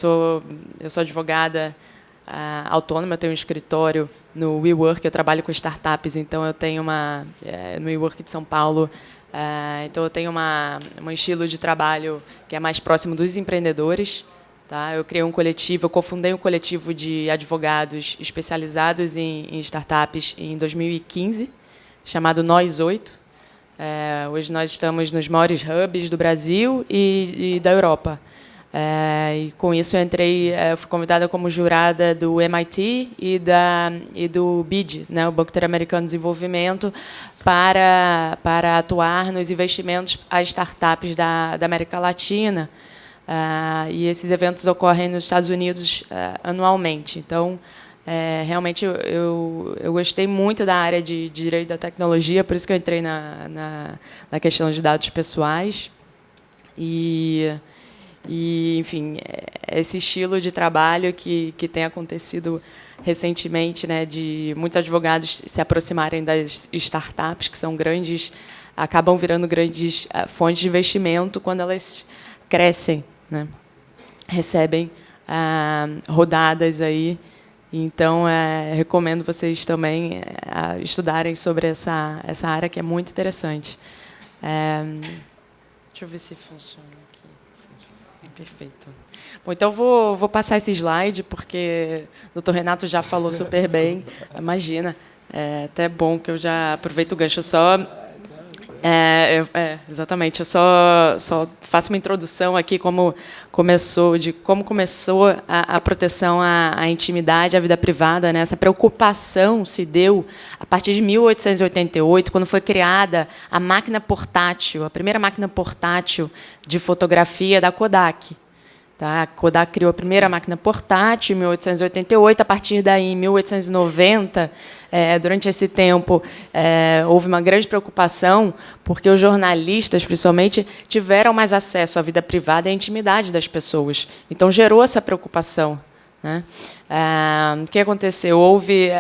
eu sou advogada autônoma, eu tenho um escritório no WeWork, eu trabalho com startups, então eu tenho no WeWork de São Paulo, então eu tenho um estilo de trabalho que é mais próximo dos empreendedores. Tá? Eu criei um coletivo, eu cofundei um coletivo de advogados especializados em startups em 2015, chamado Nós 8. Hoje nós estamos nos maiores hubs do Brasil e da Europa. E com isso eu fui convidada como jurada do MIT e do BID, né, o Banco Interamericano de Desenvolvimento, para atuar nos investimentos a startups da América Latina. E esses eventos ocorrem nos Estados Unidos anualmente. Então, realmente, eu gostei muito da área de direito da tecnologia, por isso que eu entrei na questão de dados pessoais. E, enfim, esse estilo de trabalho que tem acontecido recentemente, né, de muitos advogados se aproximarem das startups, que são grandes, acabam virando grandes fontes de investimento quando elas crescem, né, recebem rodadas aí. Então, recomendo vocês também estudarem sobre essa área, que é muito interessante. Deixa eu ver se funciona. Perfeito. Bom, então vou passar esse slide, porque o doutor Renato já falou super bem. Imagina, até bom que eu já aproveito o gancho. Exatamente, eu só faço uma introdução aqui, como começou a proteção à intimidade, à vida privada, né? Essa preocupação se deu a partir de 1888, quando foi criada a máquina portátil, a primeira máquina portátil de fotografia da Kodak. Tá? A Kodak criou a primeira máquina portátil em 1888. A partir daí, em 1890, durante esse tempo, houve uma grande preocupação, porque os jornalistas, principalmente, tiveram mais acesso à vida privada e à intimidade das pessoas. Então, gerou essa preocupação. Né? O que aconteceu? Houve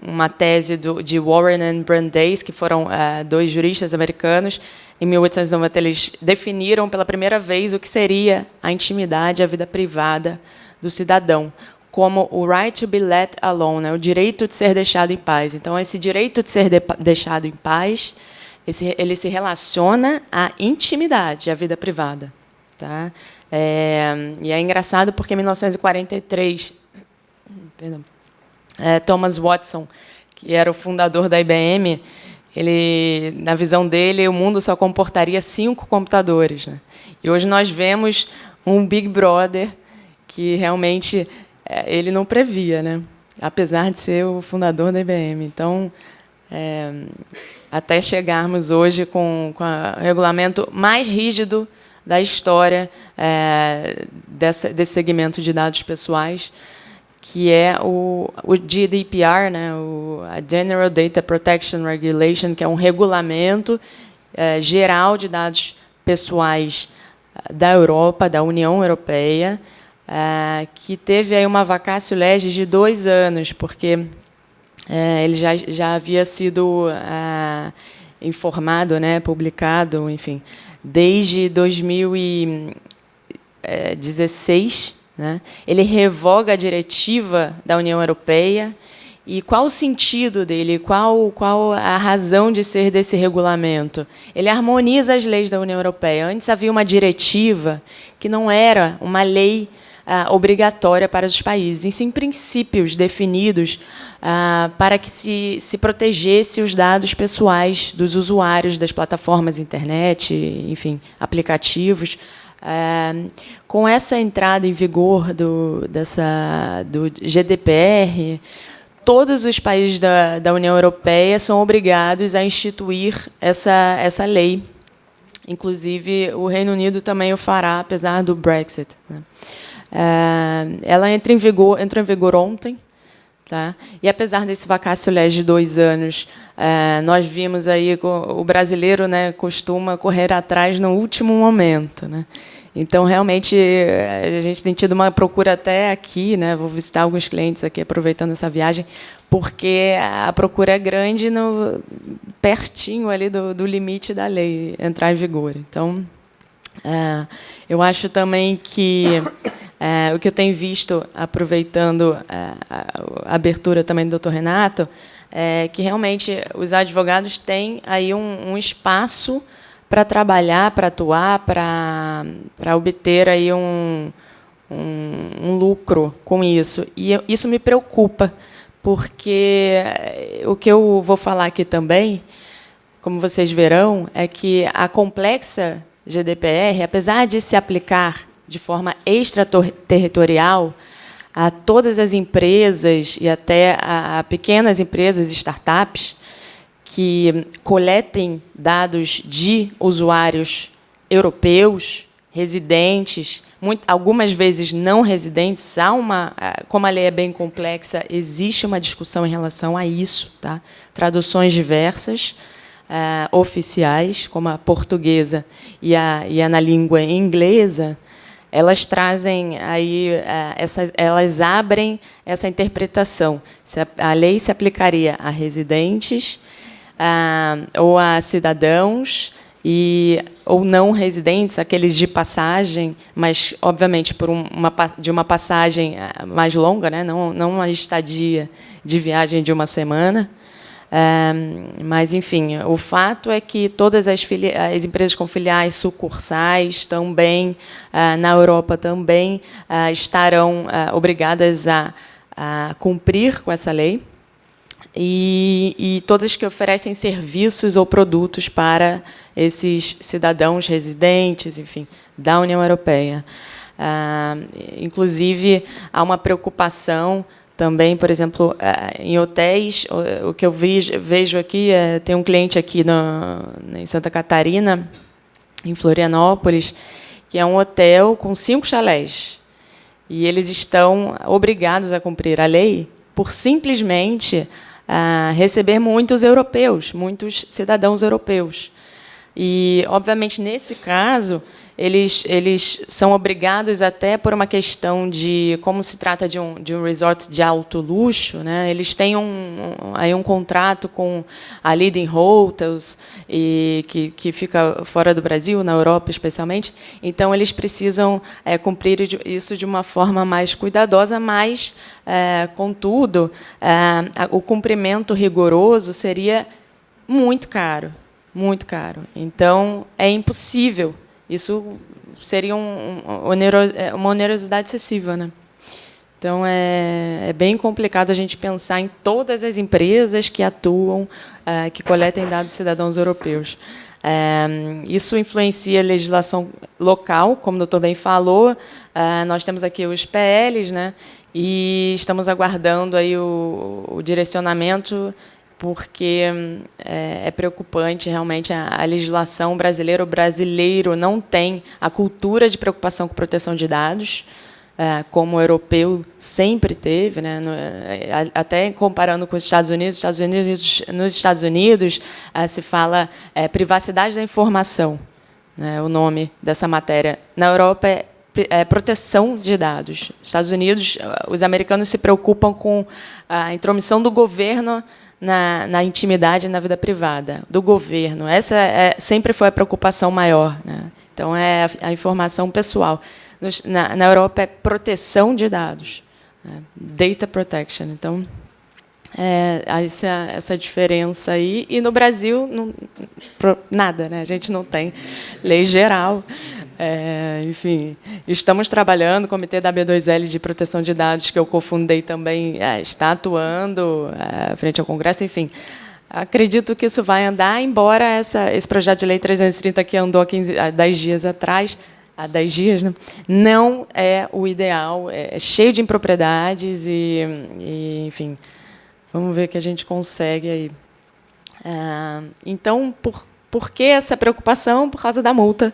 uma tese de Warren e Brandeis, que foram dois juristas americanos. Em 1890, eles definiram pela primeira vez o que seria a intimidade, a vida privada do cidadão, como o right to be let alone, né? O direito de ser deixado em paz. Então, esse direito de ser deixado em paz, ele se relaciona à intimidade, à vida privada. Tá? E é engraçado porque, em 1943, Thomas Watson, que era o fundador da IBM, na visão dele, o mundo só comportaria 5 computadores. Né? E hoje nós vemos um Big Brother que realmente ele não previa, né? Apesar de ser o fundador da IBM. Então, até chegarmos hoje com o regulamento mais rígido da história desse segmento de dados pessoais, que é o GDPR, né, a General Data Protection Regulation, que é um regulamento geral de dados pessoais da Europa, da União Europeia, que teve aí uma vacatio legis de 2 anos, porque ele já havia sido informado, né, publicado, enfim, desde 2016. Né? Ele revoga a diretiva da União Europeia. E qual o sentido dele? Qual a razão de ser desse regulamento? Ele harmoniza as leis da União Europeia. Antes havia uma diretiva que não era uma lei obrigatória para os países, e sim princípios definidos para que se protegesse os dados pessoais dos usuários das plataformas de internet, enfim, aplicativos. Com essa entrada em vigor do GDPR, todos os países da União Europeia são obrigados a instituir essa lei. Inclusive, o Reino Unido também o fará, apesar do Brexit. Né? Ela entrou em vigor ontem. Tá? E, apesar desse vacatio legis de 2 anos, nós vimos aí o brasileiro, né, costuma correr atrás no último momento. Né? Então, realmente, a gente tem tido uma procura até aqui, né, vou visitar alguns clientes aqui, aproveitando essa viagem, porque a procura é grande, pertinho ali do limite da lei entrar em vigor. Então, eu acho também que O que eu tenho visto, aproveitando a abertura também do Dr. Renato, é que realmente os advogados têm aí um espaço para trabalhar, para atuar, para obter aí um lucro com isso. E isso me preocupa, porque o que eu vou falar aqui também, como vocês verão, é que a complexa GDPR, apesar de se aplicar de forma extraterritorial a todas as empresas e até a pequenas empresas, startups, que coletem dados de usuários europeus, residentes, algumas vezes não residentes, como a lei é bem complexa, existe uma discussão em relação a isso, tá? Traduções diversas, oficiais, como a portuguesa e a na língua inglesa, elas trazem aí elas abrem essa interpretação. Se a lei se aplicaria a residentes ou a cidadãos ou não residentes, aqueles de passagem, mas obviamente de uma passagem mais longa, né? Não uma estadia de viagem de uma semana. Mas, enfim, o fato é que todas as empresas com filiais sucursais também, na Europa também, estarão obrigadas a cumprir com essa lei, e todas que oferecem serviços ou produtos para esses cidadãos residentes, enfim, da União Europeia. Inclusive, há uma preocupação também, por exemplo, em hotéis. O que eu vejo aqui, tem um cliente aqui em Santa Catarina, em Florianópolis, que é um hotel com 5 chalés. E eles estão obrigados a cumprir a lei por simplesmente receber muitos europeus, muitos cidadãos europeus. E, obviamente, nesse caso, eles são obrigados, até por uma questão de como se trata de um resort de alto luxo, né? Eles têm aí um contrato com a Leading Hotels, que fica fora do Brasil, na Europa especialmente. Então, eles precisam cumprir isso de uma forma mais cuidadosa, mas, contudo, o cumprimento rigoroso seria muito caro. Muito caro. Então, é impossível. Isso seria uma onerosidade excessiva, né? Então, é bem complicado a gente pensar em todas as empresas que atuam, que coletem dados de cidadãos europeus. Isso influencia a legislação local, como o doutor bem falou. Nós temos aqui os PLs, né? E estamos aguardando aí o direcionamento, porque é preocupante realmente a legislação brasileira. O brasileiro não tem a cultura de preocupação com proteção de dados, como o europeu sempre teve, né? Até comparando com os Estados Unidos, nos Estados Unidos se fala privacidade da informação, né? O nome dessa matéria. Na Europa é proteção de dados. Nos Estados Unidos, os americanos se preocupam com a intromissão do governo na intimidade e na vida privada do governo. Essa sempre foi a preocupação maior, né? Então, é a informação pessoal. Na Europa, é proteção de dados, né? Data protection. Então, essa diferença aí. E, no Brasil, nada, né? A gente não tem lei geral. Enfim, estamos trabalhando, o Comitê da B2L de Proteção de Dados, que eu cofundei também, está atuando frente ao Congresso, enfim. Acredito que isso vai andar, embora esse projeto de lei 330, que andou há 10 dias atrás, há 10 dias, né, não é o ideal, é cheio de impropriedades e, enfim, vamos ver o que a gente consegue aí. Então, por que essa preocupação? Por causa da multa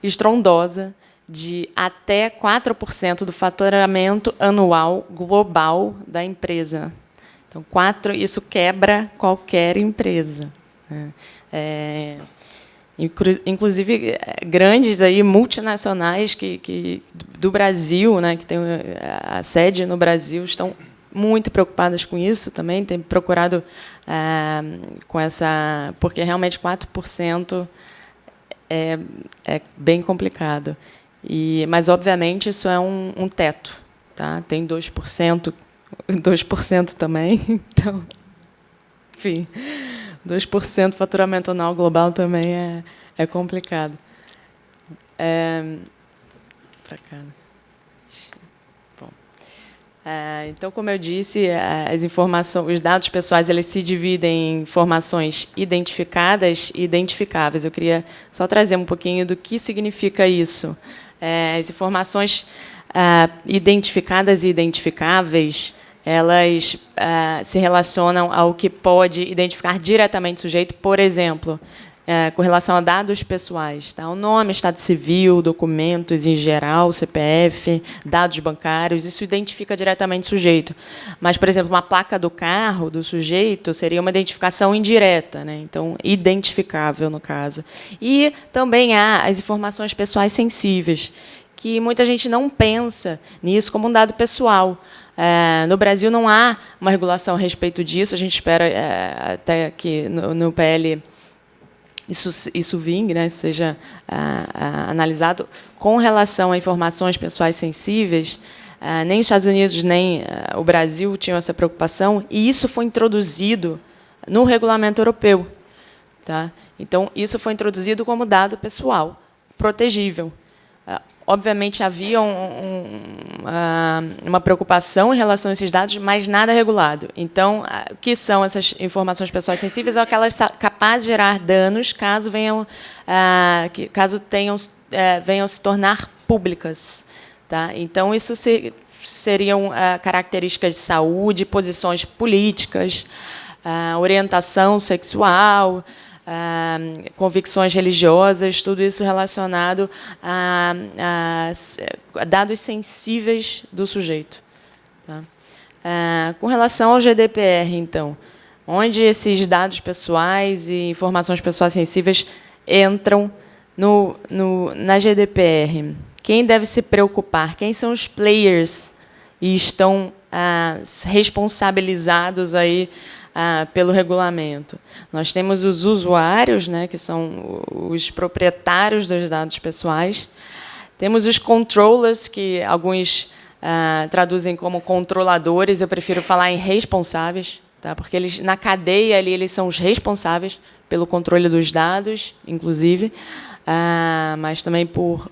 estrondosa de até 4% do faturamento anual global da empresa. Então, isso quebra qualquer empresa, né? Inclusive grandes aí multinacionais do Brasil, né, que tem a sede no Brasil, estão muito preocupadas com isso também, têm procurado com essa, porque realmente 4% é bem complicado. Mas, obviamente, isso é um teto. Tá? Tem 2%, 2% também. Então, enfim, 2% do faturamento anual global também é complicado. Para cá. Bom. Então, como eu disse, as informações, os dados pessoais, eles se dividem em informações identificadas e identificáveis. Eu queria só trazer um pouquinho do que significa isso. As informações identificadas e identificáveis, elas se relacionam ao que pode identificar diretamente o sujeito, por exemplo, com relação a dados pessoais. Tá? O nome, estado civil, documentos em geral, CPF, dados bancários, isso identifica diretamente o sujeito. Mas, por exemplo, uma placa do carro do sujeito seria uma identificação indireta, né? Então, identificável, no caso. E também há as informações pessoais sensíveis, que muita gente não pensa nisso como um dado pessoal. No Brasil não há uma regulação a respeito disso. A gente espera até que no PL isso vingue, né, seja analisado. Com relação a informações pessoais sensíveis, nem os Estados Unidos nem o Brasil tinham essa preocupação, e isso foi introduzido no regulamento europeu. Tá? Então, isso foi introduzido como dado pessoal, protegível. Obviamente, havia uma preocupação em relação a esses dados, mas nada regulado. Então, o que são essas informações pessoais sensíveis? É aquelas capazes de gerar danos caso venham se tornar públicas. Tá? Então, isso seriam características de saúde, posições políticas, orientação sexual, convicções religiosas, tudo isso relacionado a dados sensíveis do sujeito. Tá? Com relação ao GDPR, então, onde esses dados pessoais e informações pessoais sensíveis entram na GDPR? Quem deve se preocupar? Quem são os players e estão responsabilizados aí pelo regulamento? Nós temos os usuários, né, que são os proprietários dos dados pessoais. Temos os controllers, que alguns traduzem como controladores. Eu prefiro falar em responsáveis, tá? Porque eles, na cadeia ali, eles são os responsáveis pelo controle dos dados, inclusive, mas também por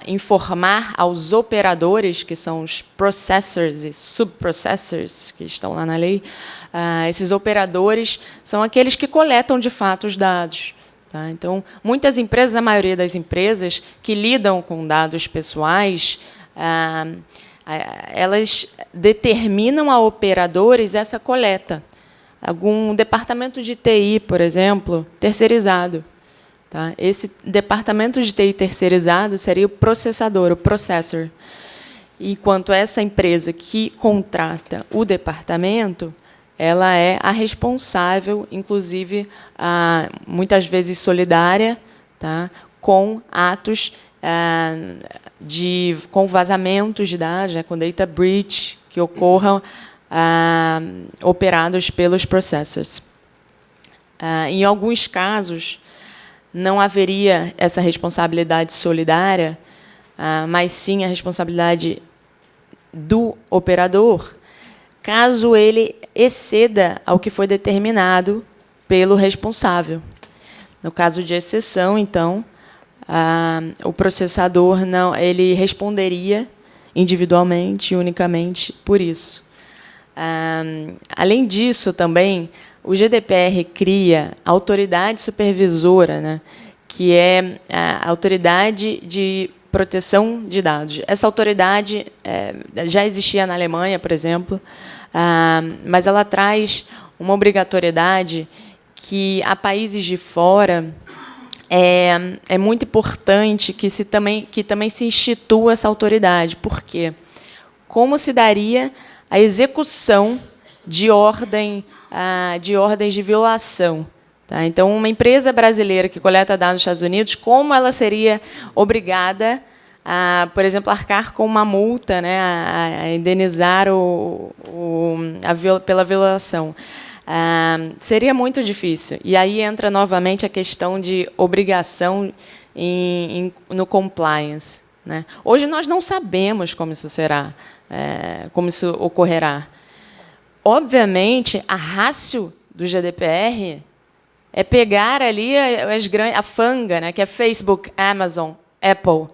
informar aos operadores, que são os processors e subprocessors, que estão lá na lei. Esses operadores são aqueles que coletam, de fato, os dados. Tá? Então, muitas empresas, a maioria das empresas que lidam com dados pessoais, elas determinam a operadores essa coleta. Algum departamento de TI, por exemplo, terceirizado. Tá? Esse departamento de TI terceirizado seria o processador, o processor. Enquanto essa empresa que contrata o departamento, ela é a responsável, inclusive, muitas vezes solidária, tá? Com atos com vazamentos de dados, né? Com data breach, que ocorram operados pelos processors. Em alguns casos, não haveria essa responsabilidade solidária, mas sim a responsabilidade do operador, caso ele exceda ao que foi determinado pelo responsável. No caso de exceção, então, o processador ele responderia individualmente e unicamente por isso. Além disso, também, o GDPR cria a autoridade supervisora, né, que é a autoridade de proteção de dados. Essa autoridade já existia na Alemanha, por exemplo, mas ela traz uma obrigatoriedade que, a países de fora, é muito importante que também se institua essa autoridade. Por quê? Como se daria a execução de ordens de violação? Tá? Então, uma empresa brasileira que coleta dados nos Estados Unidos, como ela seria obrigada a, por exemplo, arcar com uma multa, né, a indenizar pela violação? Seria muito difícil. E aí entra novamente a questão de obrigação no compliance, né? Hoje nós não sabemos como isso será, como isso ocorrerá. Obviamente, a ratio do GDPR é pegar ali a fanga, né, que é Facebook, Amazon, Apple,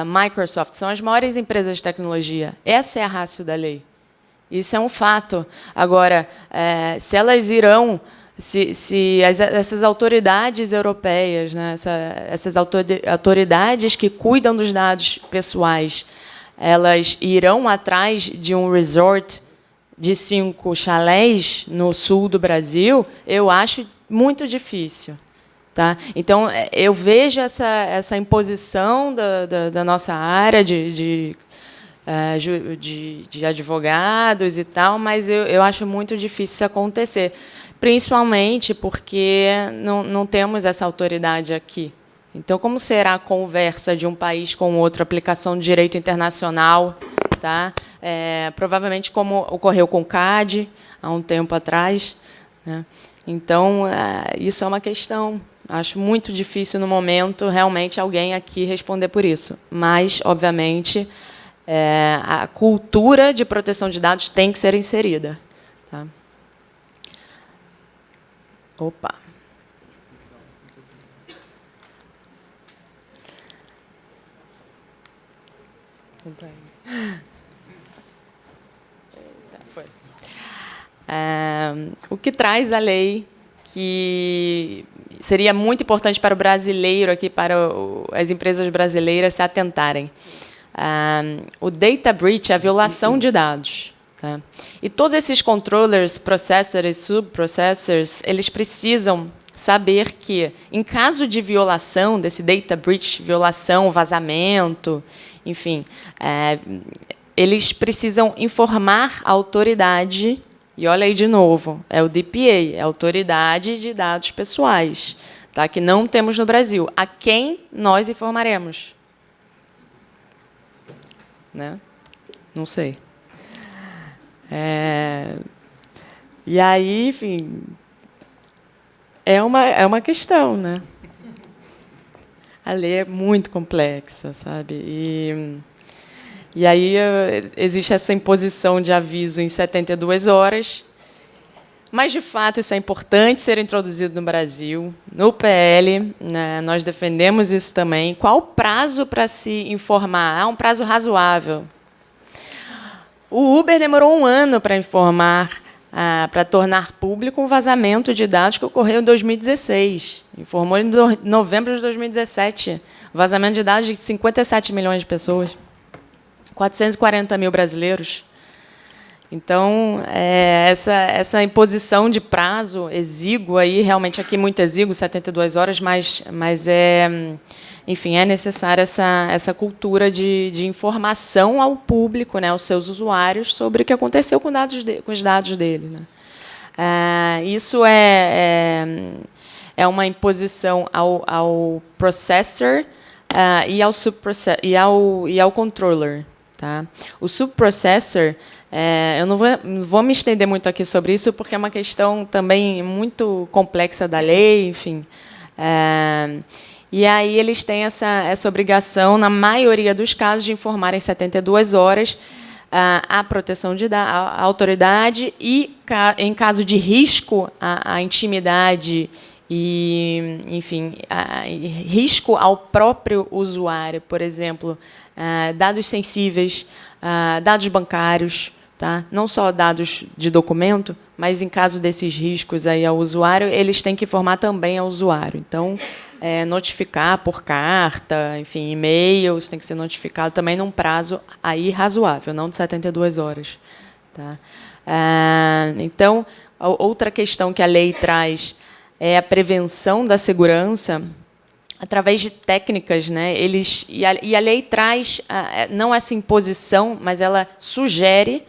Microsoft, são as maiores empresas de tecnologia. Essa é a ratio da lei. Isso é um fato. Agora, se elas irão, essas autoridades europeias, né, essas autoridades que cuidam dos dados pessoais, elas irão atrás de um resort de 5 chalés no sul do Brasil, eu acho muito difícil. Tá? Então, eu vejo essa imposição da nossa área de advogados e tal, mas eu acho muito difícil isso acontecer, principalmente porque não temos essa autoridade aqui. Então, como será a conversa de um país com outro, aplicação de direito internacional? Tá? Provavelmente como ocorreu com o CAD, há um tempo atrás, né? Então, isso é uma questão. Acho muito difícil, no momento, realmente alguém aqui responder por isso. Mas, obviamente, a cultura de proteção de dados tem que ser inserida. Tá? Opa! Foi. O que traz a lei que seria muito importante para o brasileiro aqui, para as empresas brasileiras se atentarem. O data breach é a violação de dados. Tá? E todos esses controllers, processors, subprocessors, eles precisam saber que, em caso de violação, desse data breach, violação, vazamento, enfim, eles precisam informar a autoridade. E olha aí de novo, é o DPA, é a Autoridade de Dados Pessoais, tá? Que não temos no Brasil. A quem nós informaremos? Né? Não sei. E aí, enfim, é uma questão, né? A lei é muito complexa, sabe? E aí existe essa imposição de aviso em 72 horas, mas, de fato, isso é importante ser introduzido no Brasil, no PL, né, nós defendemos isso também. Qual o prazo para se informar? Um prazo razoável. O Uber demorou 1 ano para informar, para tornar público um vazamento de dados que ocorreu em 2016. Informou em novembro de 2017. Vazamento de dados de 57 milhões de pessoas. 440 mil brasileiros. Então, essa imposição de prazo exíguo, aí, realmente aqui muito exíguo, 72 horas, mas enfim, é necessária essa cultura de informação ao público, né, aos seus usuários, sobre o que aconteceu com os dados dele. Né. Isso é uma imposição ao processor e ao controller. Tá? O subprocessor, eu não vou me estender muito aqui sobre isso, porque é uma questão também muito complexa da lei, enfim. E aí eles têm essa obrigação, na maioria dos casos, de informar em 72 horas a proteção a autoridade e, em caso de risco, a intimidade e, enfim, risco ao próprio usuário, por exemplo, dados sensíveis, dados bancários, tá? Não só dados de documento, mas, em caso desses riscos aí ao usuário, eles têm que informar também ao usuário. Então, notificar por carta, enfim, e-mails, tem que ser notificado também num prazo aí razoável, não de 72 horas. Tá? Então, outra questão que a lei traz é a prevenção da segurança através de técnicas, né? E a lei traz não essa imposição, mas ela sugere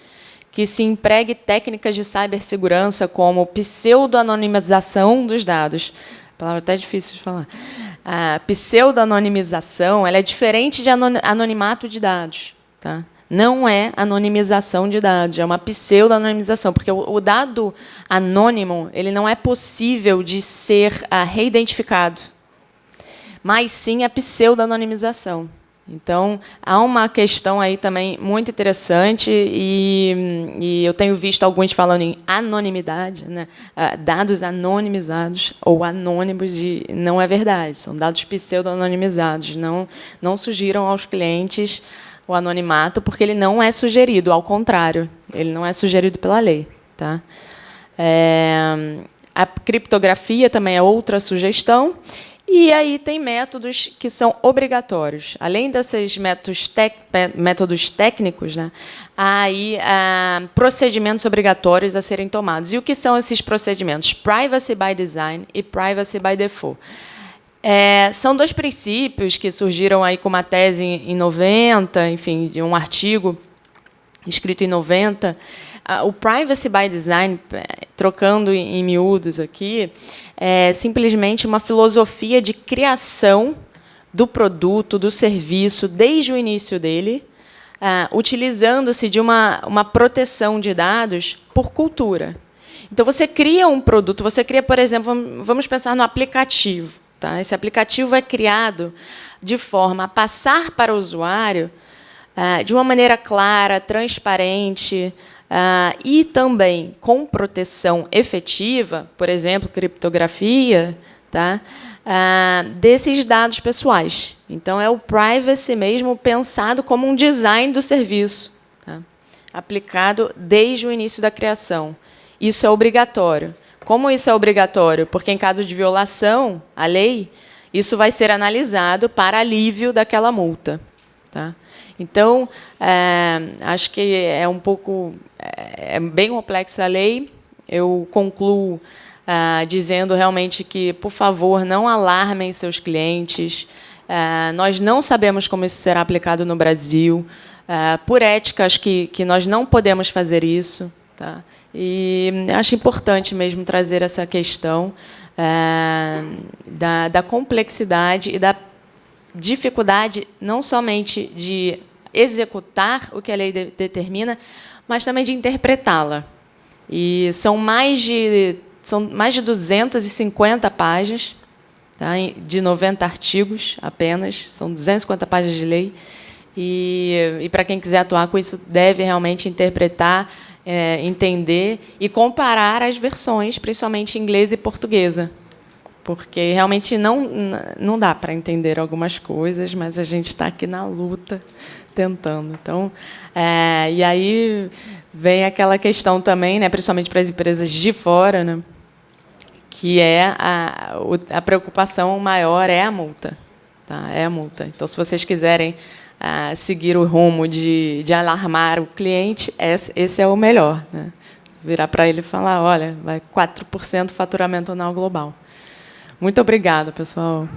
que se empregue técnicas de cibersegurança como pseudo-anonimização dos dados. Palavra até difícil de falar. A pseudo-anonimização, ela é diferente de anonimato de dados, tá? Não é anonimização de dados, é uma pseudo-anonimização, porque o dado anônimo ele não é possível de ser reidentificado. mas sim a pseudo-anonimização. Então, há uma questão aí também muito interessante, e eu tenho visto alguns falando em anonimidade, né? Dados anonimizados ou anônimos, e não é verdade, são dados pseudo-anonimizados. Não sugiram aos clientes o anonimato, porque ele não é sugerido, ao contrário, ele não é sugerido pela lei. Tá? A criptografia também é outra sugestão. E aí tem métodos que são obrigatórios. Além desses métodos técnicos, né, há aí procedimentos obrigatórios a serem tomados. E o que são esses procedimentos? Privacy by design e privacy by default. São dois princípios que surgiram aí com uma tese em 90, enfim, de um artigo escrito em 90. O privacy by design, trocando em miúdos aqui, é simplesmente uma filosofia de criação do produto, do serviço, desde o início dele, utilizando-se de uma proteção de dados por cultura. Então, você cria um produto, você cria, por exemplo, vamos pensar no aplicativo. Tá? Esse aplicativo é criado de forma a passar para o usuário de uma maneira clara, transparente, e também com proteção efetiva, por exemplo, criptografia, tá? Desses dados pessoais. Então, é o privacy mesmo pensado como um design do serviço, tá? Aplicado desde o início da criação. Isso é obrigatório. Como isso é obrigatório? Porque, em caso de violação à lei, isso vai ser analisado para alívio daquela multa. Tá? Então, acho que é um pouco... É bem complexa a lei. Eu concluo dizendo realmente que, por favor, não alarmem seus clientes. Nós não sabemos como isso será aplicado no Brasil. Por ética, acho que nós não podemos fazer isso. Tá? E acho importante mesmo trazer essa questão da complexidade e da dificuldade não somente de executar o que a lei determina, mas também de interpretá-la. E são mais de 250 páginas, tá? De 90 artigos apenas, são 250 páginas de lei. E para quem quiser atuar com isso, deve realmente interpretar, entender e comparar as versões, principalmente inglesa e portuguesa, porque realmente não dá para entender algumas coisas, mas a gente está aqui na luta, tentando. Então, e aí vem aquela questão também, né, principalmente para as empresas de fora, né, que a preocupação maior é a multa. Tá? É a multa. Então, se vocês quiserem seguir o rumo de alarmar o cliente, esse é o melhor. Né? Virar para ele e falar, olha, vai 4% do faturamento anual global. Muito obrigada, pessoal.